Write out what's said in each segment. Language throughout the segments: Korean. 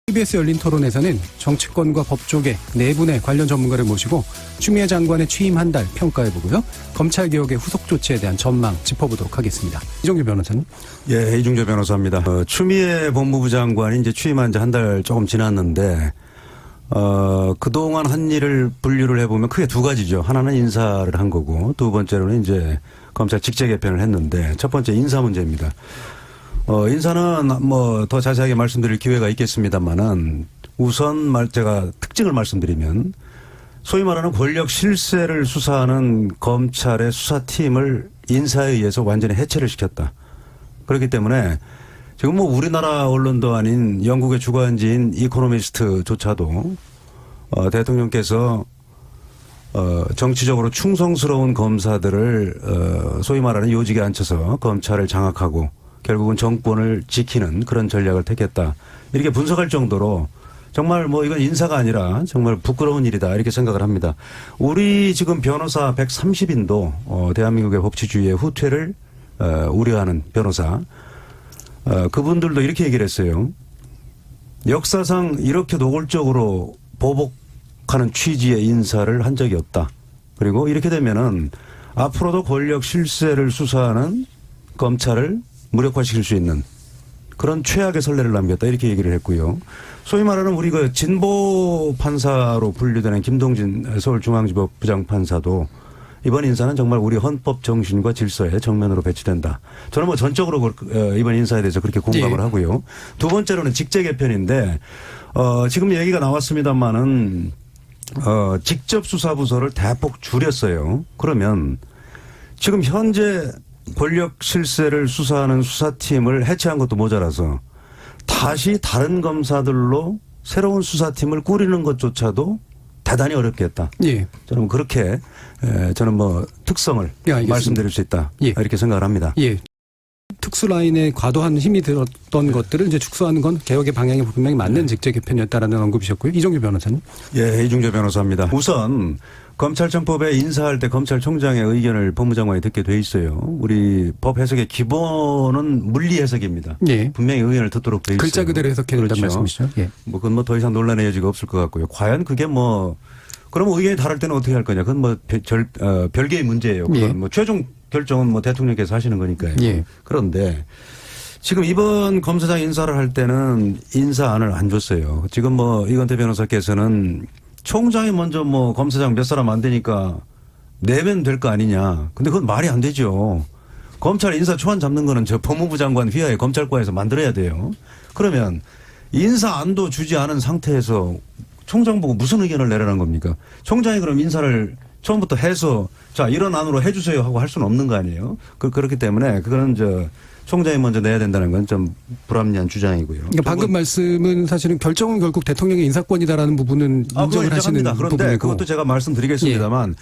KBS 열린 토론에서는 정치권과 법조계 네 분의 관련 전문가를 모시고 추미애 장관의 취임 한 달 평가해보고요. 검찰개혁의 후속 조치에 대한 전망 짚어보도록 하겠습니다. 이종규 변호사님. 예, 이중재 변호사입니다. 추미애 법무부 장관이 이제 취임한 지 한 달 조금 지났는데, 그동안 한 일을 분류를 해보면 크게 두 가지죠. 하나는 인사를 한 거고, 두 번째로는 이제 검찰 직제 개편을 했는데, 첫 번째 인사 문제입니다. 인사는 뭐 더 자세하게 말씀드릴 기회가 있겠습니다만은 우선 제가 특징을 말씀드리면 소위 말하는 권력 실세를 수사하는 검찰의 수사팀을 인사에 의해서 완전히 해체를 시켰다. 그렇기 때문에 지금 뭐 우리나라 언론도 아닌 영국의 주간지인 이코노미스트조차도 대통령께서 정치적으로 충성스러운 검사들을 소위 말하는 요직에 앉혀서 검찰을 장악하고 결국은 정권을 지키는 그런 전략을 택했다. 이렇게 분석할 정도로 정말 뭐 이건 인사가 아니라 정말 부끄러운 일이다. 이렇게 생각을 합니다. 우리 지금 변호사 130인도 대한민국의 법치주의의 후퇴를 우려하는 변호사. 그분들도 이렇게 얘기를 했어요. 역사상 이렇게 노골적으로 보복하는 취지의 인사를 한 적이 없다. 그리고 이렇게 되면은 앞으로도 권력 실세를 수사하는 검찰을 무력화시킬 수 있는 그런 최악의 선례를 남겼다 이렇게 얘기를 했고요. 소위 말하는 우리 그 진보 판사로 분류되는 김동진 서울중앙지법 부장판사도 이번 인사는 정말 우리 헌법 정신과 질서에 정면으로 배치된다. 저는 뭐 전적으로 이번 인사에 대해서 그렇게 공감을 하고요. 두 번째로는 직제 개편인데 지금 얘기가 나왔습니다만은 직접 수사부서를 대폭 줄였어요. 그러면 지금 현재 권력 실세를 수사하는 수사팀을 해체한 것도 모자라서 다시 다른 검사들로 새로운 수사팀을 꾸리는 것조차도 대단히 어렵겠다. 예. 저는 그렇게 저는 뭐 특성을 말씀드릴 수 있다. 예. 이렇게 생각을 합니다. 예. 특수라인에 과도한 힘이 들었던 것들을 이제 축소하는 건 개혁의 방향이 분명히 맞는 직제 개편이었다라는 언급이셨고요. 이종규 변호사님. 예, 이중재 변호사입니다. 우선 검찰청법에 인사할 때 검찰총장의 의견을 법무장관이 듣게 돼 있어요. 우리 법 해석의 기본은 물리 해석입니다. 예. 분명히 의견을 듣도록 돼 있어요. 글자 그대로 해석해야 된다는 그렇죠. 말씀이시죠. 예. 뭐 그건 뭐 더 이상 논란의 여지가 없을 것 같고요. 과연 그게 뭐 그럼 의견이 다를 때는 어떻게 할 거냐? 그건 뭐 별개의 문제예요. 그건 예. 뭐 최종 결정은 뭐 대통령께서 하시는 거니까요. 예. 그런데 지금 이번 검사장 인사를 할 때는 인사안을 안 줬어요. 지금 뭐 이건태 변호사께서는 총장이 먼저 뭐 검사장 몇 사람 안 되니까 내면 될 거 아니냐. 근데 그건 말이 안 되죠. 검찰 인사 초안 잡는 거는 저 법무부 장관 휘하에 검찰과에서 만들어야 돼요. 그러면 인사안도 주지 않은 상태에서 총장 보고 무슨 의견을 내라는 겁니까? 총장이 그럼 인사를 처음부터 해서 자 이런 안으로 해주세요 하고 할 수는 없는 거 아니에요. 그렇기 때문에 그거는 총장이 먼저 내야 된다는 건 좀 불합리한 주장이고요. 그러니까 방금 말씀은 사실은 결정은 결국 대통령의 인사권이다라는 부분은 인정을 하시는 그런데 부분이고. 그것도 제가 말씀드리겠습니다만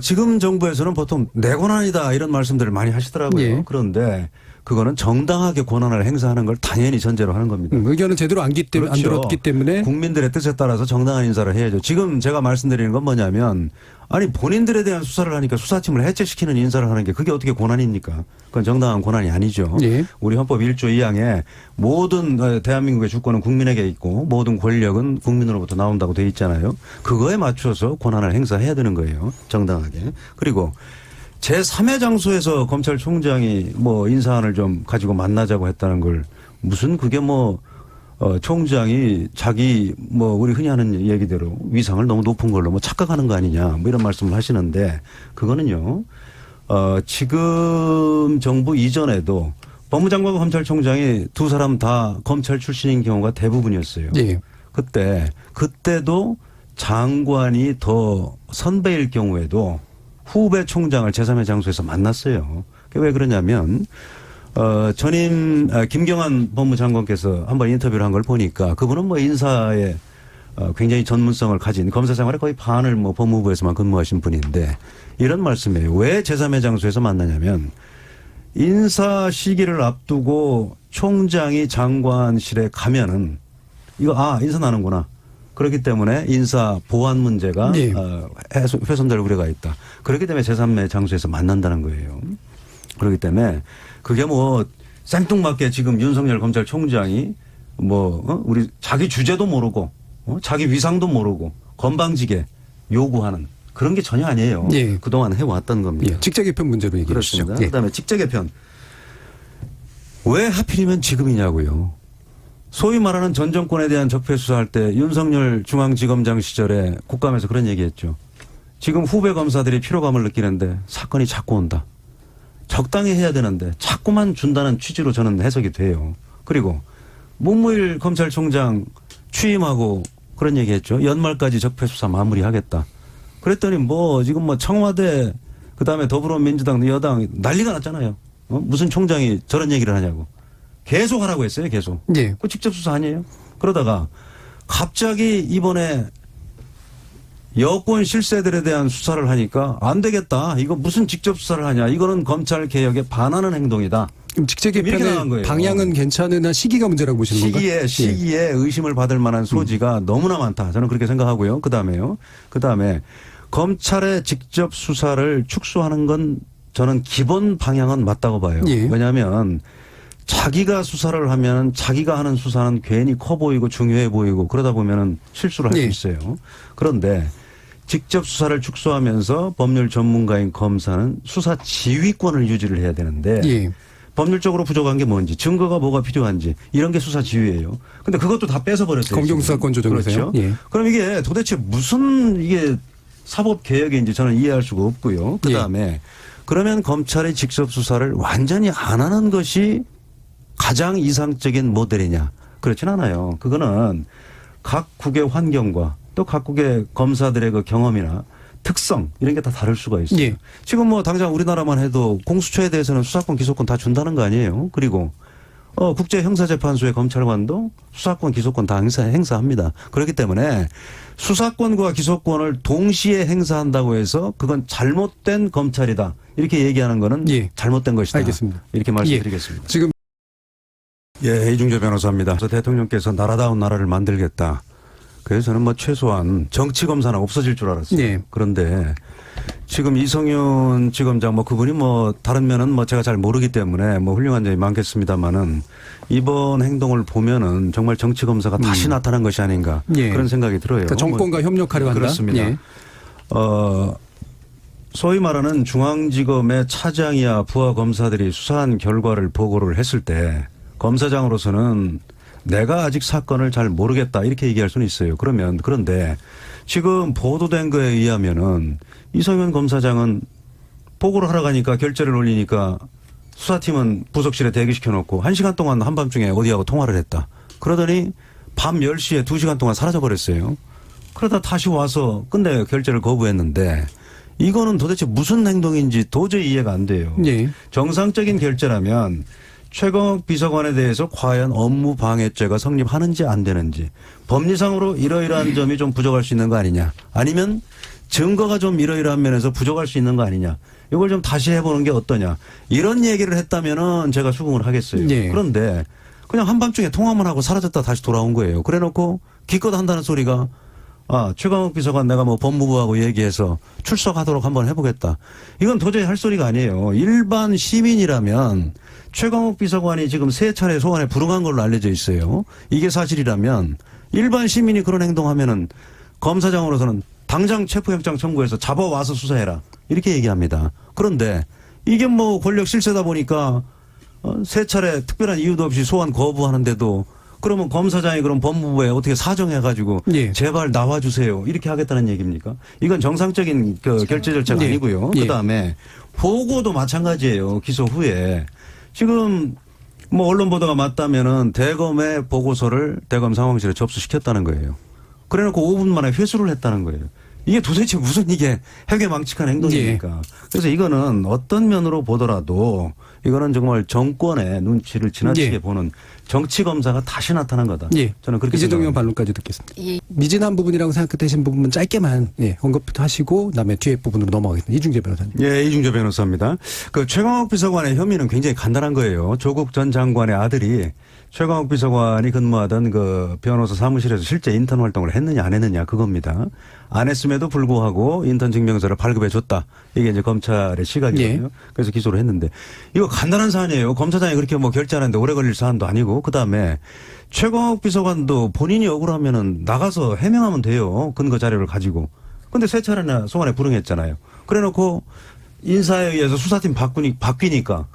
지금 정부에서는 보통 내 권한이다 이런 말씀들을 많이 하시더라고요. 예. 그런데 그거는 정당하게 권한을 행사하는 걸 당연히 전제로 하는 겁니다. 의견은 제대로 안 들었기 때문에 국민들의 뜻에 따라서 정당한 인사를 해야죠. 지금 제가 말씀드리는 건 뭐냐면 아니 본인들에 대한 수사를 하니까 수사팀을 해체시키는 인사를 하는 게 그게 어떻게 권한입니까? 그건 정당한 권한이 아니죠. 예. 우리 헌법 1조 2항에 모든 대한민국의 주권은 국민에게 있고 모든 권력은 국민으로부터 나온다고 돼 있잖아요. 그거에 맞춰서 권한을 행사해야 되는 거예요. 정당하게. 그리고 제3의 장소에서 검찰총장이 뭐 인사안을 좀 가지고 만나자고 했다는 걸 무슨 그게 뭐 총장이 자기 뭐 우리 흔히 하는 얘기대로 위상을 너무 높은 걸로 뭐 착각하는 거 아니냐 뭐 이런 말씀을 하시는데 그거는요 지금 정부 이전에도 법무장관과 검찰총장이 두 사람 다 검찰 출신인 경우가 대부분이었어요. 예. 그때도 장관이 더 선배일 경우에도 후배 총장을 제3의 장소에서 만났어요. 왜 그러냐면 전임 김경환 법무장관께서 한번 인터뷰를 한 걸 보니까 그분은 뭐 인사에 굉장히 전문성을 가진 검사 생활의 거의 반을 뭐 법무부에서만 근무하신 분인데 이런 말씀이에요. 왜 제3의 장소에서 만나냐면 인사 시기를 앞두고 총장이 장관실에 가면은 이거 인사 나는구나. 그렇기 때문에 인사 보안 문제가 네. 훼손될 우려가 있다. 그렇기 때문에 제3의 장소에서 만난다는 거예요. 그렇기 때문에 그게 뭐 생뚱맞게 지금 윤석열 검찰총장이 우리 자기 주제도 모르고, 자기 위상도 모르고, 건방지게 요구하는 그런 게 전혀 아니에요. 예. 그동안 해왔던 겁니다. 예. 직제 개편 문제로 얘기해 주시죠. 그렇습니다. 예. 그다음에 직제 개편. 왜 하필이면 지금이냐고요. 소위 말하는 전 정권에 대한 적폐 수사할 때 윤석열 중앙지검장 시절에 국감에서 그런 얘기했죠. 지금 후배 검사들이 피로감을 느끼는데 사건이 자꾸 온다. 적당히 해야 되는데 자꾸만 준다는 취지로 저는 해석이 돼요. 그리고 문무일 검찰총장 취임하고 그런 얘기했죠. 연말까지 적폐 수사 마무리하겠다. 그랬더니 지금 청와대 그다음에 더불어민주당 여당 난리가 났잖아요. 무슨 총장이 저런 얘기를 하냐고. 계속 하라고 했어요. 계속. 예. 그 직접 수사 아니에요? 그러다가 갑자기 이번에 여권 실세들에 대한 수사를 하니까 안 되겠다. 이거 무슨 직접 수사를 하냐. 이거는 검찰 개혁에 반하는 행동이다. 그럼 직제 이렇게 나간 개편의 거예요. 방향은 괜찮으나 시기가 문제라고 보시는 건가요? 시기에 의심을 받을 만한 소지가 너무나 많다. 저는 그렇게 생각하고요. 그다음에 검찰의 직접 수사를 축소하는 건 저는 기본 방향은 맞다고 봐요. 예. 왜냐하면 자기가 수사를 하면 자기가 하는 수사는 괜히 커 보이고 중요해 보이고 그러다 보면은 실수를 할 수 예. 있어요. 그런데 직접 수사를 축소하면서 법률 전문가인 검사는 수사 지휘권을 유지를 해야 되는데 예. 법률적으로 부족한 게 뭔지 증거가 뭐가 필요한지 이런 게 수사 지휘예요. 근데 그것도 다 뺏어버렸어요. 검경 수사권 조정에서요. 그렇죠. 예. 그럼 이게 도대체 무슨 이게 사법 개혁인지 저는 이해할 수가 없고요. 그다음에 그러면 검찰의 직접 수사를 완전히 안 하는 것이 가장 이상적인 모델이냐? 그렇진 않아요. 그거는 각국의 환경과 또 각국의 검사들의 그 경험이나 특성 이런 게 다 다를 수가 있어요. 예. 지금 당장 우리나라만 해도 공수처에 대해서는 수사권 기소권 다 준다는 거 아니에요. 그리고 국제형사재판소의 검찰관도 수사권 기소권 다 행사합니다. 그렇기 때문에 수사권과 기소권을 동시에 행사한다고 해서 그건 잘못된 검찰이다. 이렇게 얘기하는 거는 예. 잘못된 것이다. 알겠습니다. 이렇게 말씀드리겠습니다. 지금 이중재 변호사입니다. 그래서 대통령께서 나라다운 나라를 만들겠다. 그래서 저는 최소한 정치검사는 없어질 줄 알았어요. 네. 그런데 지금 이성윤 지검장 그분이 다른 면은 제가 잘 모르기 때문에 훌륭한 점이 많겠습니다만은 이번 행동을 보면은 정말 정치검사가 다시 나타난 것이 아닌가 예. 그런 생각이 들어요. 그러니까 정권과 협력하려 한다. 그렇습니다. 예. 소위 말하는 중앙지검의 차장이야 부하 검사들이 수사한 결과를 보고를 했을 때 검사장으로서는 내가 아직 사건을 잘 모르겠다 이렇게 얘기할 수는 있어요. 그런데 지금 보도된 거에 의하면은 이성윤 검사장은 보고를 하러 가니까 결재를 올리니까 수사팀은 부속실에 대기시켜 놓고 1시간 동안 한밤중에 어디하고 통화를 했다. 그러더니 밤 10시에 2시간 동안 사라져 버렸어요. 그러다 다시 와서 끝내 결재를 거부했는데 이거는 도대체 무슨 행동인지 도저히 이해가 안 돼요. 예. 정상적인 결재라면 최강욱 비서관에 대해서 과연 업무 방해죄가 성립하는지 안 되는지 법리상으로 이러이러한 점이 좀 부족할 수 있는 거 아니냐 아니면 증거가 좀 이러이러한 면에서 부족할 수 있는 거 아니냐 이걸 좀 다시 해보는 게 어떠냐 이런 얘기를 했다면은 제가 수긍을 하겠어요. 네. 그런데 그냥 한밤중에 통화만 하고 사라졌다 다시 돌아온 거예요. 그래놓고 기껏 한다는 소리가 최강욱 비서관 내가 법무부하고 얘기해서 출석하도록 한번 해보겠다. 이건 도저히 할 소리가 아니에요. 일반 시민이라면 최강욱 비서관이 지금 3차례 소환에 불응한 걸로 알려져 있어요. 이게 사실이라면 일반 시민이 그런 행동하면은 검사장으로서는 당장 체포영장 청구해서 잡아와서 수사해라. 이렇게 얘기합니다. 그런데 이게 권력 실세다 보니까 3차례 특별한 이유도 없이 소환 거부하는데도 그러면 검사장이 그럼 법무부에 어떻게 사정해가지고 예. 제발 나와주세요 이렇게 하겠다는 얘기입니까? 이건 정상적인 결재 절차가 예. 아니고요. 예. 그다음에 보고도 마찬가지예요. 기소 후에 지금 언론 보도가 맞다면은 대검의 보고서를 대검 상황실에 접수시켰다는 거예요. 그래놓고 5분 만에 회수를 했다는 거예요. 이게 도대체 무슨 이게 해괴망측한 행동입니까? 그래서 이거는 어떤 면으로 보더라도 이거는 정말 정권의 눈치를 지나치게 보는 정치검사가 다시 나타난 거다. 예. 저는 그렇게 이재동 의원 생각합니다. 반론까지 듣겠습니다. 예. 미진한 부분이라고 생각되신 부분은 짧게만 언급하시고 그다음에 뒤에 부분으로 넘어가겠습니다. 이중재 변호사님. 예, 이중재 변호사입니다. 최강욱 비서관의 혐의는 굉장히 간단한 거예요. 조국 전 장관의 아들이 최강욱 비서관이 근무하던 그 변호사 사무실에서 실제 인턴 활동을 했느냐 안 했느냐 그겁니다. 안 했음에도 불구하고 인턴 증명서를 발급해 줬다. 이게 이제 검찰의 시각이거든요. 예. 그래서 기소를 했는데 이거 간단한 사안이에요. 검사장이 그렇게 결재하는데 오래 걸릴 사안도 아니고 그다음에 최광욱 비서관도 본인이 억울하면은 나가서 해명하면 돼요. 근거 자료를 가지고. 근데 세 차례나 소환에 불응했잖아요. 그래놓고 인사에 의해서 수사팀 바뀌니까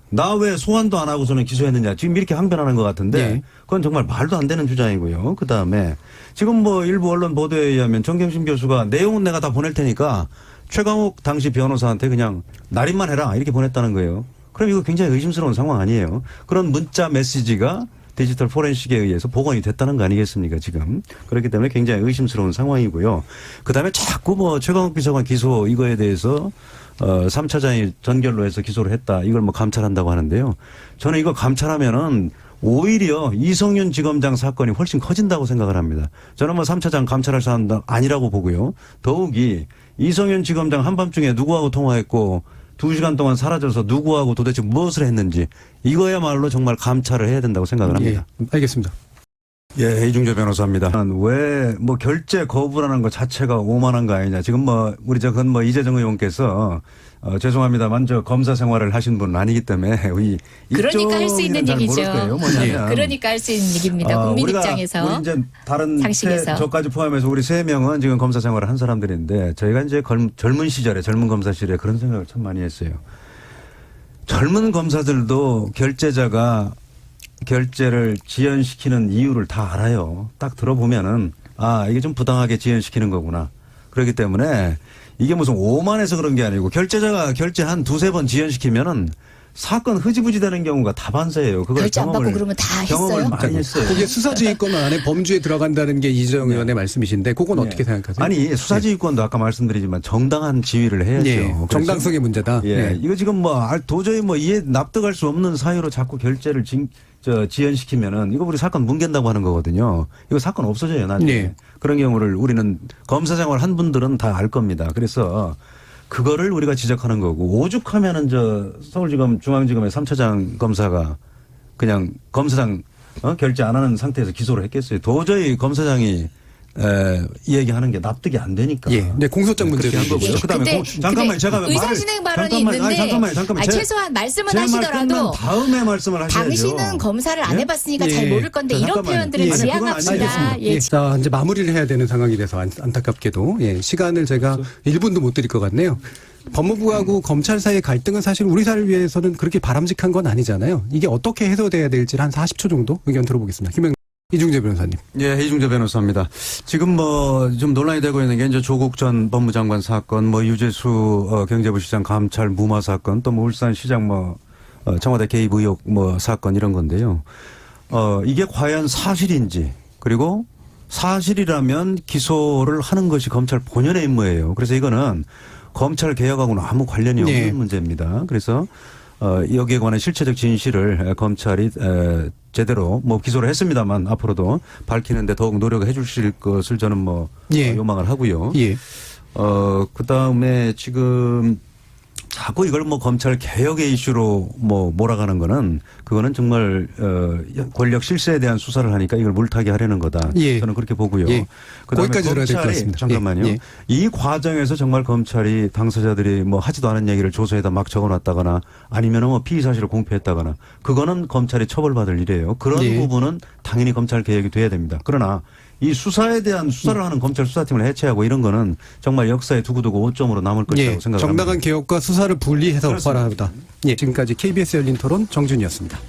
나 왜 소환도 안 하고서는 기소했느냐. 지금 이렇게 항변하는 것 같은데 네. 그건 정말 말도 안 되는 주장이고요. 그다음에 지금 뭐 일부 언론 보도에 의하면 정경심 교수가 내용은 내가 다 보낼 테니까 최광욱 당시 변호사한테 그냥 날인만 해라 이렇게 보냈다는 거예요. 그럼 이거 굉장히 의심스러운 상황 아니에요. 그런 문자 메시지가 디지털 포렌식에 의해서 복원이 됐다는 거 아니겠습니까 지금. 그렇기 때문에 굉장히 의심스러운 상황이고요. 그다음에 자꾸 뭐 최광욱 비서관 기소 이거에 대해서 3차장이 전결로 해서 기소를 했다. 이걸 뭐 감찰한다고 하는데요. 저는 이거 감찰하면은 오히려 이성윤 지검장 사건이 훨씬 커진다고 생각을 합니다. 저는 뭐 3차장 감찰할 사람 아니라고 보고요. 더욱이 이성윤 지검장 한밤중에 누구하고 통화했고 2시간 동안 사라져서 누구하고 도대체 무엇을 했는지 이거야말로 정말 감찰을 해야 된다고 생각을 합니다. 예, 알겠습니다. 예, 이중재 변호사입니다. 왜 뭐 결재 거부라는 것 자체가 오만한 거 아니냐. 지금 뭐 우리 그건 뭐 이재정 의원께서 죄송합니다만 저 검사 생활을 하신 분은 아니기 때문에 우리 그러니까 할 수 있는 얘기죠. 뭐냐면 그러니까 할 수 있는 얘기입니다. 국민 입장에서. 우리 이제 다른 상식에서. 저까지 포함해서 우리 세 명은 지금 검사 생활을 한 사람들인데 저희가 이제 젊은 시절에 젊은 검사실에 그런 생각을 참 많이 했어요. 젊은 검사들도 결재자가 결재를 지연시키는 이유를 다 알아요. 딱 들어보면은 아 이게 좀 부당하게 지연시키는 거구나. 그렇기 때문에 이게 무슨 오만해서 그런 게 아니고 결재자가 결재 한 2-3번 지연시키면은 사건 흐지부지 되는 경우가 다반사예요. 그걸 결재 안 받고 그러면 다 경험을 했어요? 많이 했어요. 그게 수사지휘권 안에 범주에 들어간다는 게 이재정 의원의 말씀이신데 그건 어떻게 생각하세요? 아니 수사지휘권도 아까 말씀드리지만 정당한 지휘를 해야죠. 예, 그래서 정당성의 문제다. 예, 예. 이거 지금 뭐 도저히 뭐 이해 납득할 수 없는 사유로 자꾸 결재를 지연시키면은 이거 우리 사건 뭉갠다고 하는 거거든요. 이거 사건 없어져요 나중에. 네. 그런 경우를 우리는 검사 생활 한 분들은 다 알 겁니다. 그래서 그거를 우리가 지적하는 거고 오죽하면은 저 서울지검 중앙지검의 3차장 검사가 그냥 검사장 결재 안 하는 상태에서 기소를 했겠어요. 도저히 검사장이 이 얘기하는 게 납득이 안 되니까. 예. 네, 공소장 문제도 그렇게 한 거고요. 있죠. 그다음에 잠깐만 제가 의사진행 발언이 있는데 잠깐만. 최소한 말씀은 제 말 하시더라도 끝난 다음에 말씀을 하셔야죠. 당신은 검사를 안 예? 해봤으니까 예. 잘 모를 건데 이런 잠깐만요. 표현들을 예. 아니, 그건 지양합니다. 알겠습니다. 예. 자, 이제 마무리를 해야 되는 상황이 돼서 안타깝게도 예, 시간을 제가 1분도 못 드릴 것 같네요. 법무부하고 검찰 사이의 갈등은 사실 우리 사회를 위해서는 그렇게 바람직한 건 아니잖아요. 이게 어떻게 해소돼야 될지 한 40초 정도 의견 들어보겠습니다. 이중재 변호사님. 예, 이중재 변호사입니다. 지금 뭐 좀 논란이 되고 있는 게 이제 조국 전 법무장관 사건, 뭐 유재수 경제부 시장 감찰 무마 사건, 또 뭐 울산시장 뭐 청와대 개입 의혹 뭐 사건 이런 건데요. 이게 과연 사실인지 그리고 사실이라면 기소를 하는 것이 검찰 본연의 임무예요. 그래서 이거는 검찰 개혁하고는 아무 관련이 없는 네. 문제입니다. 그래서 여기에 관한 실체적 진실을 검찰이 제대로 뭐 기소를 했습니다만 앞으로도 밝히는데 더욱 노력해 주실 것을 저는 뭐 예. 요망을 하고요. 예. 그다음에 지금 자꾸 이걸 뭐 검찰 개혁의 이슈로 뭐 몰아가는 거는 그거는 정말 권력 실세에 대한 수사를 하니까 이걸 물타기 하려는 거다. 예. 저는 그렇게 보고요. 예. 그다음에 거기까지 들어야 될것 검찰이 같습니다. 잠깐만요. 예. 예. 이 과정에서 정말 검찰이 당사자들이 뭐 하지도 않은 얘기를 조서에다 막 적어놨다거나 아니면은 뭐 피의 사실을 공표했다거나 그거는 검찰이 처벌받을 일이에요. 그런 예. 부분은 당연히 검찰 개혁이 돼야 됩니다. 그러나 이 수사에 대한 수사를 하는 검찰 수사팀을 해체하고 이런 거는 정말 역사에 두고두고 오점으로 남을 것이라고 예. 생각합니다. 정당한 개혁과 수사를 분리해서 그렇습니다. 바라보다. 예. 지금까지 KBS 열린 토론 정준이었습니다.